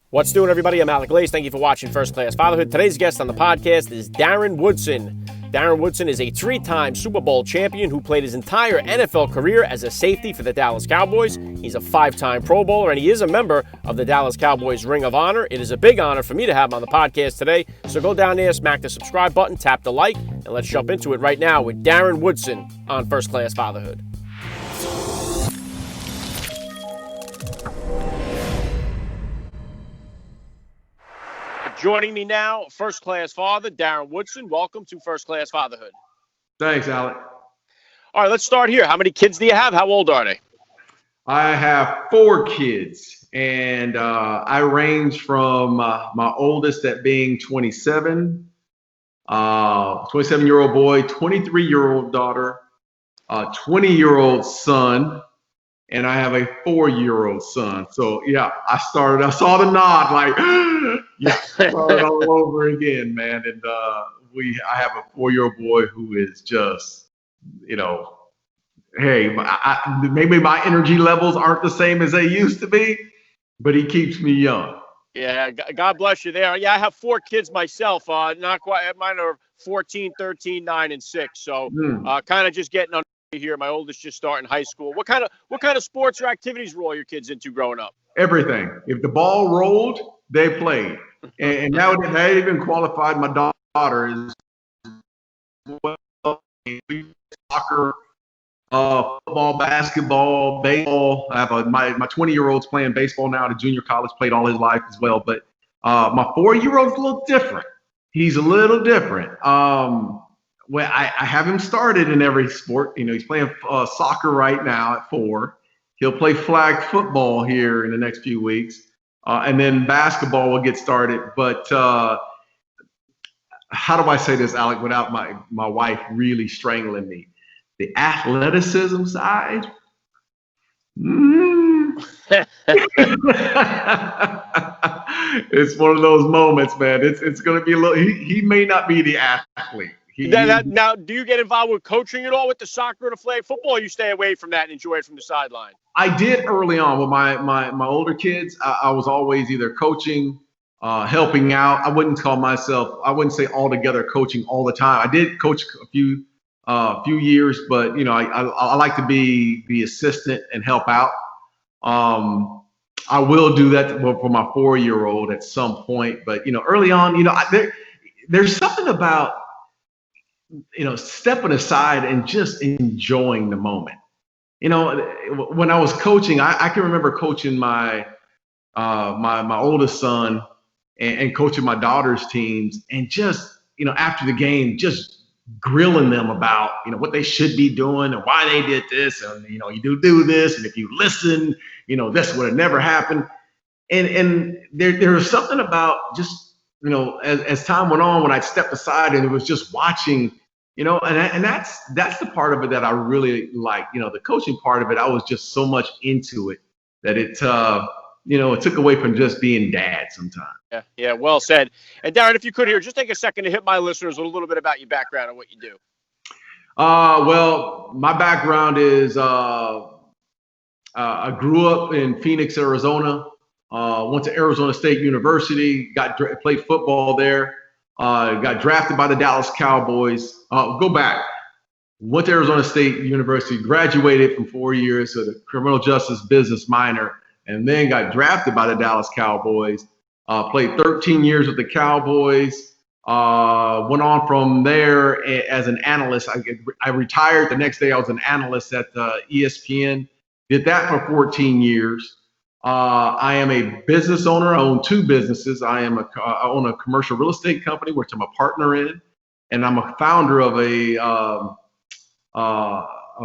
What's doing, everybody? I'm Alec. Thank you for watching First Class Fatherhood. Today's guest on the podcast is Darren Woodson. Darren Woodson is a three-time Super Bowl champion who played his entire NFL career as a safety for the Dallas Cowboys. He's a five-time Pro Bowler, and he is a member of the Dallas Cowboys Ring of Honor. It is a big honor for me to have him on the podcast today. So go down there, smack the subscribe button, tap the like, and let's jump into it right now with Darren Woodson on First Class Fatherhood. Joining me now, First Class Father, Darren Woodson. Welcome to First Class Fatherhood. Thanks, Alec. All right, let's start here. How many kids do you have? How old are they? I have 4 kids, and I range from my oldest at being 27, 27-year-old boy, 23-year-old daughter, 20-year-old son, and I have a 4-year-old son. So, yeah, I saw the nod, like, yeah, started all over again, man. And I have a 4-year-old boy who is just, hey, maybe my energy levels aren't the same as they used to be, but he keeps me young. Yeah, God bless you there. Yeah, I have 4 kids myself. Not quite. Mine are 14, 13, 9, and 6. So kind of just getting on here. My oldest just starting high school. What kind of sports or activities were all your kids into growing up? Everything. If the ball rolled, they played. And now that even qualified my daughter is soccer, football, basketball, baseball. I have my 20-year-old's playing baseball now at a junior college, played all his life as well. But my 4-year-old's a little different. He's a little different. Well, I have him started in every sport. He's playing soccer right now at 4. He'll play flag football here in the next few weeks. And then basketball will get started. But how do I say this, Alec, without my wife really strangling me? The athleticism side, it's one of those moments, man. It's going to be a little. He may not be the athlete. Now, do you get involved with coaching at all with the soccer or the flag football, or you stay away from that and enjoy it from the sideline? I did early on with my older kids. I was always either coaching, helping out. I wouldn't say altogether coaching all the time. I did coach a few years, but I like to be the assistant and help out. I will do that for my 4-year-old at some point, but early on, there's something about stepping aside and just enjoying the moment. When I was coaching, I can remember coaching my oldest son and coaching my daughter's teams, and just after the game, just grilling them about what they should be doing and why they did this, and you do this, and if you listen, this would have never happened. And there was something about just as time went on, when I stepped aside and it was just watching, and that's the part of it that I really like. The coaching part of it, I was just so much into it that it took away from just being dad sometimes. Yeah, well said. And Darren, if you could here, just take a second to hit my listeners with a little bit about your background and what you do. Well, my background is I grew up in Phoenix, Arizona. Went to Arizona State University, played football there, got drafted by the Dallas Cowboys. Go back. Went to Arizona State University, graduated from 4 years with a criminal justice business minor, and then got drafted by the Dallas Cowboys. Played 13 years with the Cowboys. Went on from there as an analyst. I retired the next day. I was an analyst at ESPN. Did that for 14 years. I am a business owner. I own 2 businesses. I own a commercial real estate company, which I'm a partner in, and I'm a founder of a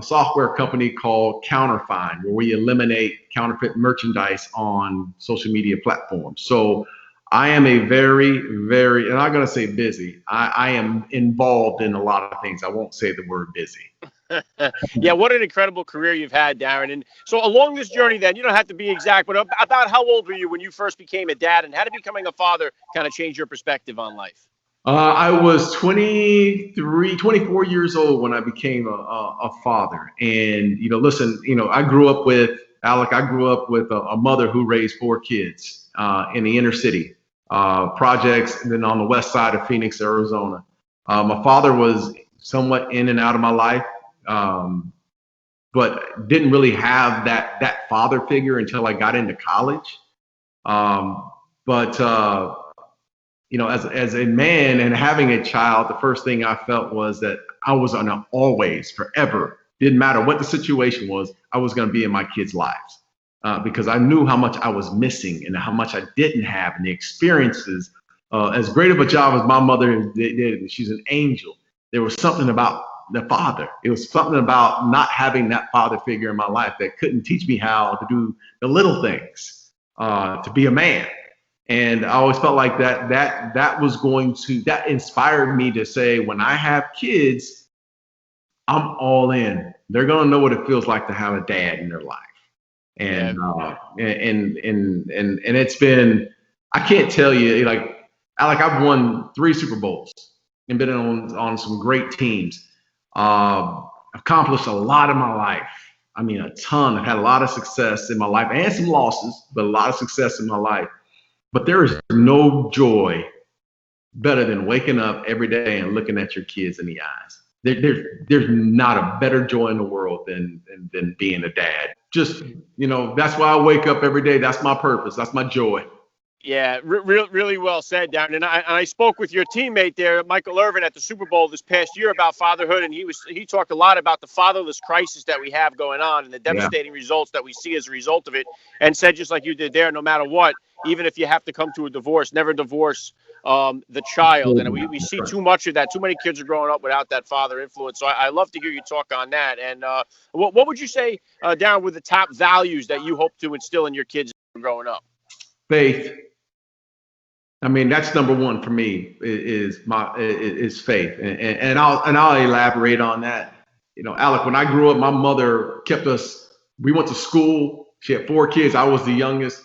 software company called Counterfine, where we eliminate counterfeit merchandise on social media platforms. So I am a very, very, and I'm going to say busy. I am involved in a lot of things. I won't say the word busy. Yeah, what an incredible career you've had, Darren. And so along this journey then, you don't have to be exact, but about how old were you when you first became a dad, and how did becoming a father kind of change your perspective on life? I was 24 years old when I became a father. And, listen, I grew up with Alec, I grew up with a mother who raised 4 kids in the inner city projects, and then on the west side of Phoenix, Arizona. My father was somewhat in and out of my life, but didn't really have that father figure until I got into college. But as a man and having a child, the first thing I felt was that I was on always, forever, didn't matter what the situation was, I was going to be in my kids' lives because I knew how much I was missing and how much I didn't have, and the experiences. As great of a job as my mother did, she's an angel. There was something about the father. It was something about not having that father figure in my life that couldn't teach me how to do the little things, to be a man. And I always felt like that inspired me to say, when I have kids, I'm all in. They're gonna know what it feels like to have a dad in their life. And and it's been, I can't tell you, like, Alec, I've won 3 Super Bowls and been on some great teams. Accomplished a lot in my life. I mean, a ton. I've had a lot of success in my life and some losses, but a lot of success in my life. But there is no joy better than waking up every day and looking at your kids in the eyes. There's not a better joy in the world than being a dad. Just, that's why I wake up every day. That's my purpose. That's my joy. Yeah, really well said, Darren. And I spoke with your teammate there, Michael Irvin, at the Super Bowl this past year about fatherhood, and he talked a lot about the fatherless crisis that we have going on and the devastating results that we see as a result of it, and said, just like you did there, no matter what, even if you have to come to a divorce, never divorce the child. And we see too much of that. Too many kids are growing up without that father influence. So I love to hear you talk on that. And what would you say, Darren, were the top values that you hope to instill in your kids growing up? Faith. I mean, that's number one for me is faith. And I'll elaborate on that. Alec, when I grew up, my mother kept us, we went to school. She had 4 kids. I was the youngest.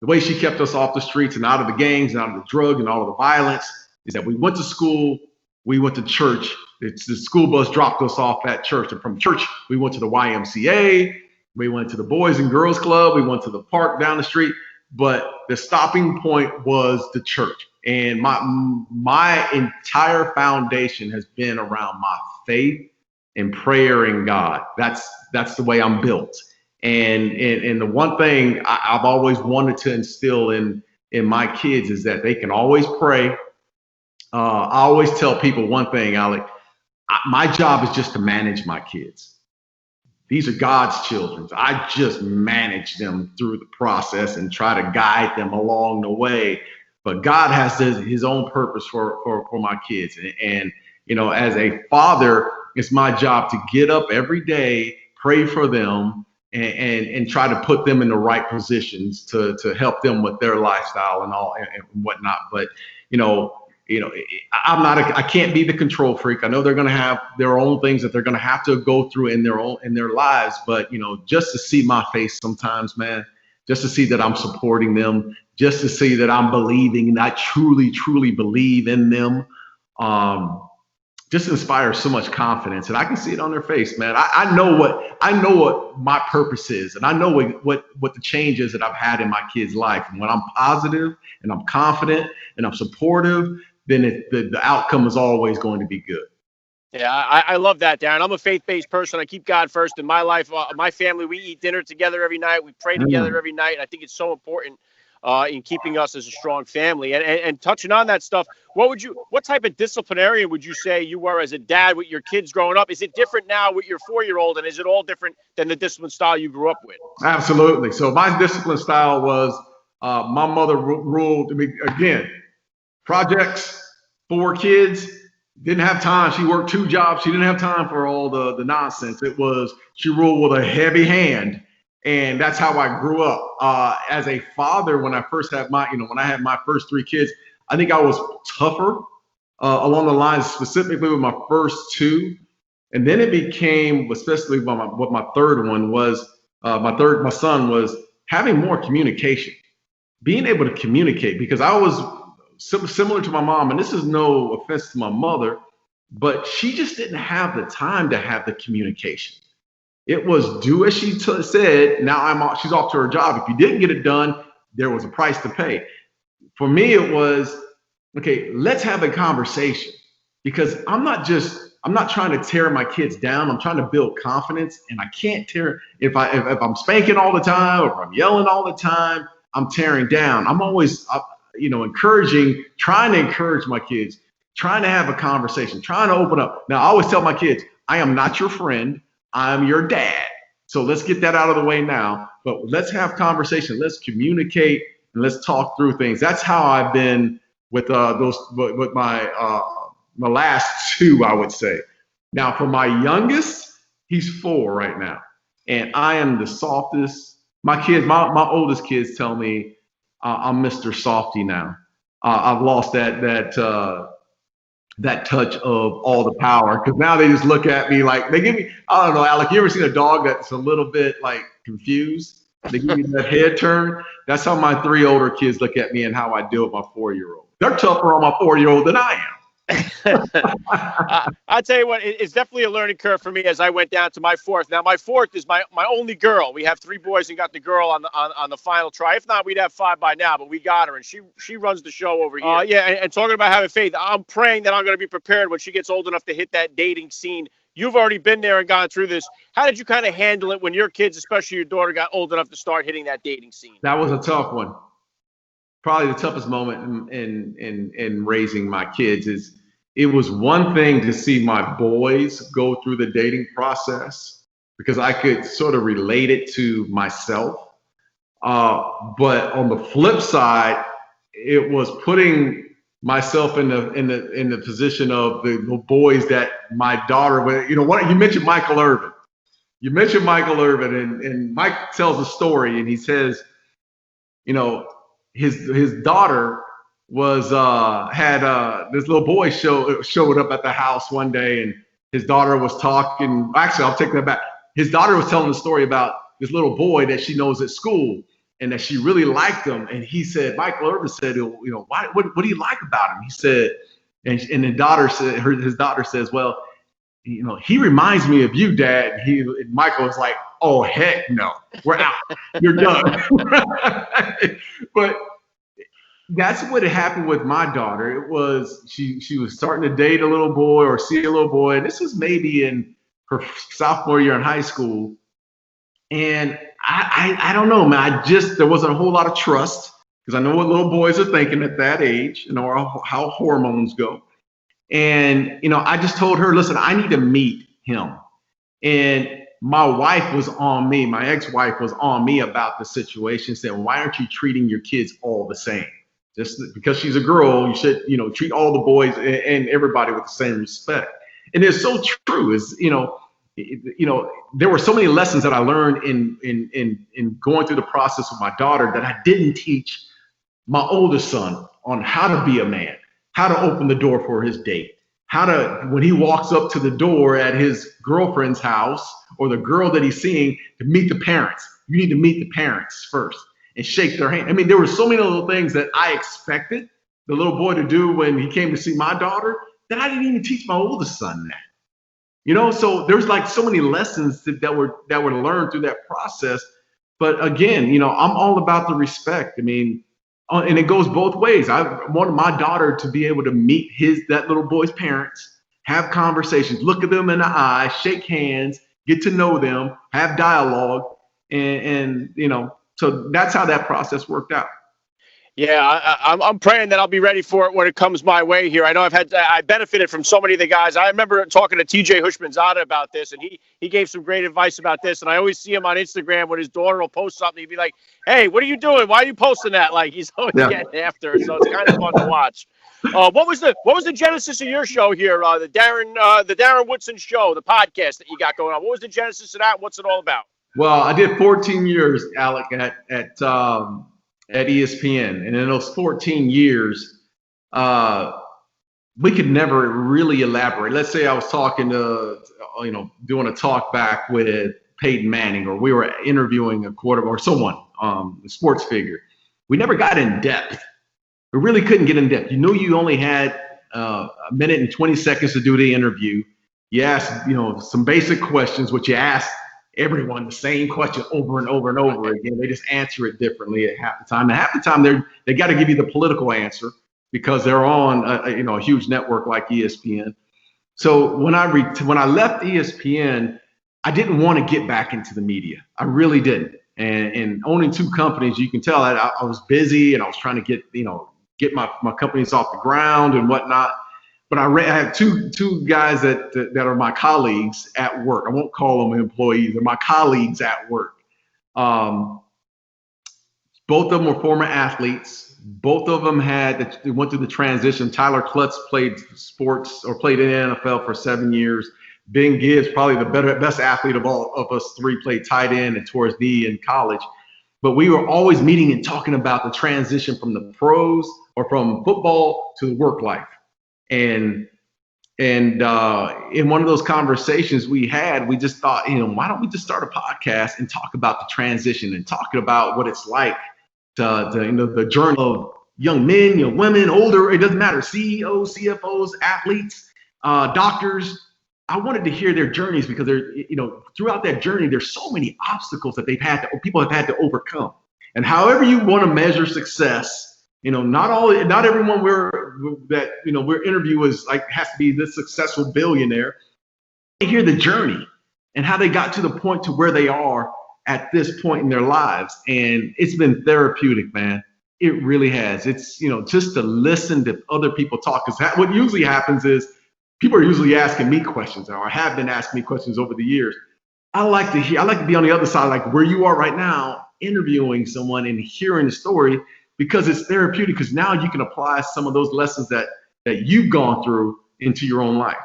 The way she kept us off the streets and out of the gangs and out of the drug and all of the violence is that we went to school, we went to church. The school bus dropped us off at church. And from church, we went to the YMCA. We went to the Boys and Girls Club. We went to the park down the street. But the stopping point was the church. And my entire foundation has been around my faith and prayer in God. That's the way I'm built. And the one thing I've always wanted to instill in my kids is that they can always pray. I always tell people one thing, Alec, my job is just to manage my kids. These are God's children. I just manage them through the process and try to guide them along the way. But God has his own purpose for my kids. And as a father, it's my job to get up every day, pray for them, and try to put them in the right positions to help them with their lifestyle and all and whatnot. But I can't be the control freak. I know they're going to have their own things that they're going to have to go through in their lives. But just to see my face sometimes, man, just to see that I'm supporting them, just to see that I'm believing and I truly believe in them, just inspires so much confidence, and I can see it on their face, man. I know what my purpose is, and I know what the change is that I've had in my kids' life. And when I'm positive and I'm confident and I'm supportive, then the outcome is always going to be good. Yeah, I love that, Darren. I'm a faith-based person. I keep God first in my life. My family, we eat dinner together every night. We pray together every night. I think it's so important in keeping us as a strong family. And touching on that stuff, what type of disciplinarian would you say you were as a dad with your kids growing up? Is it different now with your 4-year-old, and is it all different than the discipline style you grew up with? Absolutely. So my discipline style was my mother ruled. I mean, again, projects, 4 kids. Didn't have time. She worked 2 jobs. She didn't have time for all the nonsense. She ruled with a heavy hand. And that's how I grew up. As a father, when I first had when I had my first 3 kids, I think I was tougher along the lines, specifically with my first 2. And then it became, especially with my third one was, my son was having more communication, being able to communicate, because I was similar to my mom, and this is no offense to my mother, but she just didn't have the time to have the communication. It was do as she said. Now she's off to her job. If you didn't get it done, there was a price to pay. For me, it was, okay, let's have a conversation, because I'm not trying to tear my kids down. I'm trying to build confidence, and I can't if I'm spanking all the time, or if I'm yelling all the time, I'm tearing down. I'm always, trying to encourage my kids, trying to have a conversation, trying to open up. Now, I always tell my kids, I am not your friend. I'm your dad. So let's get that out of the way now, but let's have conversation. Let's communicate and let's talk through things. That's how I've been with my last two, I would say. Now, for my youngest, he's 4 right now, and I am the softest. My oldest kids tell me I'm Mr. Softy now. I've lost that touch of all the power, because now they just look at me like, they give me, I don't know, Alec, you ever seen a dog that's a little bit like confused? They give me that head turn. That's how my 3 older kids look at me and how I deal with my 4-year-old. They're tougher on my 4-year-old than I am. I'll tell you what, it's definitely a learning curve for me as I went down to my 4th. Now, my 4th is my only girl. We have 3 boys and got the girl on the final try. If not, we'd have 5 by now, but we got her, and she runs the show over here. Yeah, and talking about having faith, I'm praying that I'm going to be prepared when she gets old enough to hit that dating scene. You've already been there and gone through this. How did you kind of handle it when your kids, especially your daughter, got old enough to start hitting that dating scene? That was a tough one. Probably the toughest moment in raising my kids is, it was one thing to see my boys go through the dating process, because I could sort of relate it to myself. But on the flip side, it was putting myself in the position of the boys that my daughter, you mentioned Michael Irvin. You mentioned Michael Irvin, and Mike tells a story, and he says, his daughter had this little boy showed up at the house one day, and his daughter was talking. Actually, I'll take that back. His daughter was telling a story about this little boy that she knows at school, and that she really liked him. And he said, Michael Irvin said, why, what do you like about him? He said, and his daughter says, well, he reminds me of you, Dad. And Michael was like, oh, heck no, we're out. You're done. But that's what had happened with my daughter. It was, she was starting to date a little boy or see a little boy. And this was maybe in her sophomore year in high school. And I don't know, man. There wasn't a whole lot of trust, because I know what little boys are thinking at that age, how hormones go. And, I just told her, listen, I need to meet him. And my wife was on me. My ex-wife was on me about the situation, saying, why aren't you treating your kids all the same? Just because she's a girl, you should, treat all the boys and everybody with the same respect. And it's so true. There were so many lessons that I learned in going through the process with my daughter that I didn't teach my oldest son, on how to be a man, how to open the door for his date, how to, when he walks up to the door at his girlfriend's house or the girl that he's seeing, to meet the parents. You need to meet the parents first and shake their hand. I mean, there were so many little things that I expected the little boy to do when he came to see my daughter that I didn't even teach my oldest son that. So there's like so many lessons that were learned through that process. But again, I'm all about the respect. I mean, and it goes both ways. I wanted my daughter to be able to meet that little boy's parents, have conversations, look at them in the eye, shake hands, get to know them, have dialogue, and so that's how that process worked out. Yeah, I'm praying that I'll be ready for it when it comes my way here. I know I benefited from so many of the guys. I remember talking to TJ Hushmanzada about this, and he gave some great advice about this. And I always see him on Instagram when his daughter will post something. He'd be like, "Hey, what are you doing? Why are you posting that?" Like, he's always getting after her. So it's kind of fun to watch. What was the genesis of your show here? The Darren Woodson Show, the podcast that you got going on. What was the genesis of that? What's it all about? Well, I did 14 years, Alec, at ESPN, and in those 14 years, we could never really elaborate. Let's say I was talking to, doing a talk back with Peyton Manning, or we were interviewing a quarterback or someone, a sports figure. We never got in depth. We really couldn't get in depth. You only had a minute and 20 seconds to do the interview. You asked, some basic questions, which you asked everyone the same question over and over and over again. They just answer it differently at half the time. And half the time they got to give you the political answer because they're on a huge network like ESPN. So when I left ESPN, I didn't want to get back into the media. I really didn't. And owning two companies, you can tell that I was busy and I was trying to get my companies off the ground and whatnot. But I have two guys that are my colleagues at work. I won't call them employees. They're my colleagues at work. Both of them were former athletes. Both of them went through the transition. Tyler Klutz played sports or played in the NFL for 7 years. Ben Gibbs, probably the best athlete of all of us three, played tight end and tore his knee in college. But we were always meeting and talking about the transition from the pros or from football to work life. And in one of those conversations we had, we just thought, why don't we just start a podcast and talk about the transition and talking about what it's like to the journey of young men, young women, older, it doesn't matter, CEOs, CFOs, athletes, doctors. I wanted to hear their journeys because throughout that journey, there's so many obstacles that people have had to overcome. And however you want to measure success, not everyone we're interview is like has to be this successful billionaire. They hear the journey and how they got to the point to where they are at this point in their lives, and it's been therapeutic, man. It really has. It's just to listen to other people talk, because what usually happens is people are usually asking me questions, or have been asking me questions over the years. I like to be on the other side, like where you are right now, interviewing someone and hearing the story. Because it's therapeutic, because now you can apply some of those lessons that you've gone through into your own life.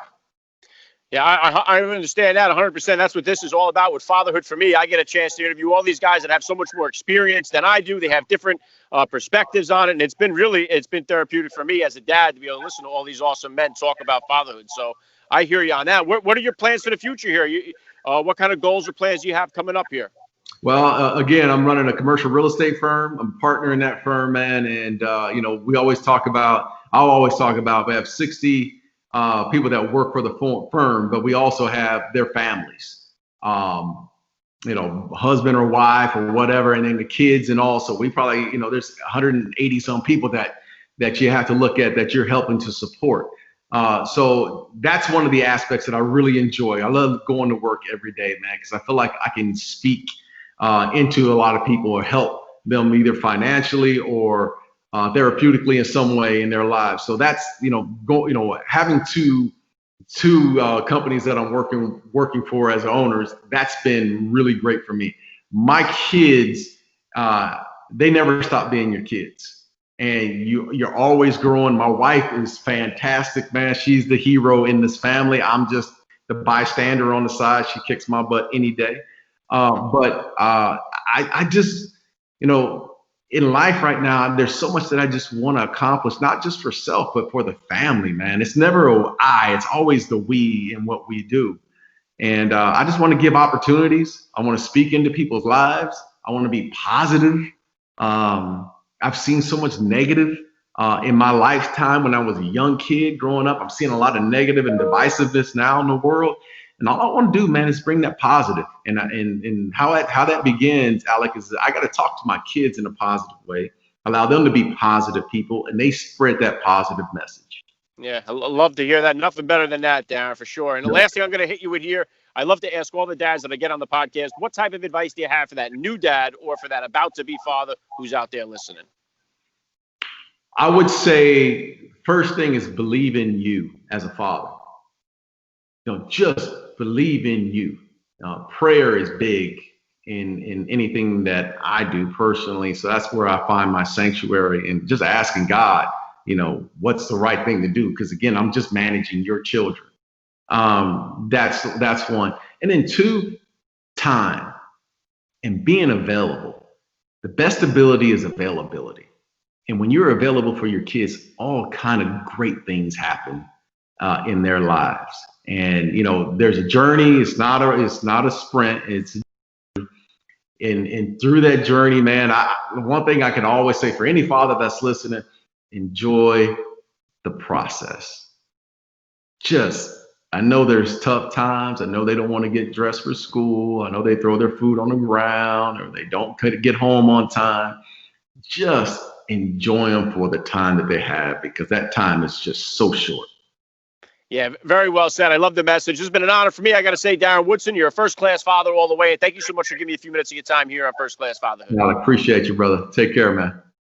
Yeah, I understand that 100%. That's what this is all about with fatherhood for me. I get a chance to interview all these guys that have so much more experience than I do. They have different perspectives on it. And it's been therapeutic for me as a dad to be able to listen to all these awesome men talk about fatherhood. So I hear you on that. What are your plans for the future here? What kind of goals or plans do you have coming up here? Well, again, I'm running a commercial real estate firm. I'm a partner in that firm, man. And, I'll always talk about, we have 60 people that work for the firm, but we also have their families, husband or wife or whatever, and then the kids. And also we probably, there's 180 some people that you have to look at that you're helping to support. So that's one of the aspects that I really enjoy. I love going to work every day, man, because I feel like I can speak into a lot of people or help them either financially or therapeutically in some way in their lives. So that's having two companies that I'm working for as owners. That's been really great for me. My kids, they never stop being your kids, and you're always growing. My wife is fantastic, man. She's the hero in this family. I'm just the bystander on the side. She kicks my butt any day. But I just, in life right now, there's so much that I just want to accomplish, not just for self, but for the family, man. It's never I, it's always the we in what we do. And I just want to give opportunities. I want to speak into people's lives. I want to be positive. I've seen so much negative in my lifetime when I was a young kid growing up. I'm seeing a lot of negative and divisiveness now in the world. And all I want to do, man, is bring that positive. And how that begins, Alec, is I got to talk to my kids in a positive way, allow them to be positive people, and they spread that positive message. Yeah, I love to hear that. Nothing better than that, Darren, for sure. And the last thing I'm going to hit you with here, I love to ask all the dads that I get on the podcast, what type of advice do you have for that new dad or for that about-to-be father who's out there listening? I would say first thing is believe in you as a father. Just believe in you. Prayer is big in anything that I do personally. So that's where I find my sanctuary, and just asking God, what's the right thing to do? Because again, I'm just managing your children. That's one. And then two, time and being available. The best ability is availability. And when you're available for your kids, all kind of great things happen in their lives. And there's a journey. It's not a sprint. It's and through that journey, man. One thing I can always say for any father that's listening: enjoy the process. Just I know there's tough times. I know they don't want to get dressed for school. I know they throw their food on the ground or they don't get home on time. Just enjoy them for the time that they have, because that time is just so short. Yeah, very well said. I love the message. This has been an honor for me. I got to say, Darren Woodson, you're a first-class father all the way. And thank you so much for giving me a few minutes of your time here on First Class Fatherhood. I appreciate you, brother. Take care, man.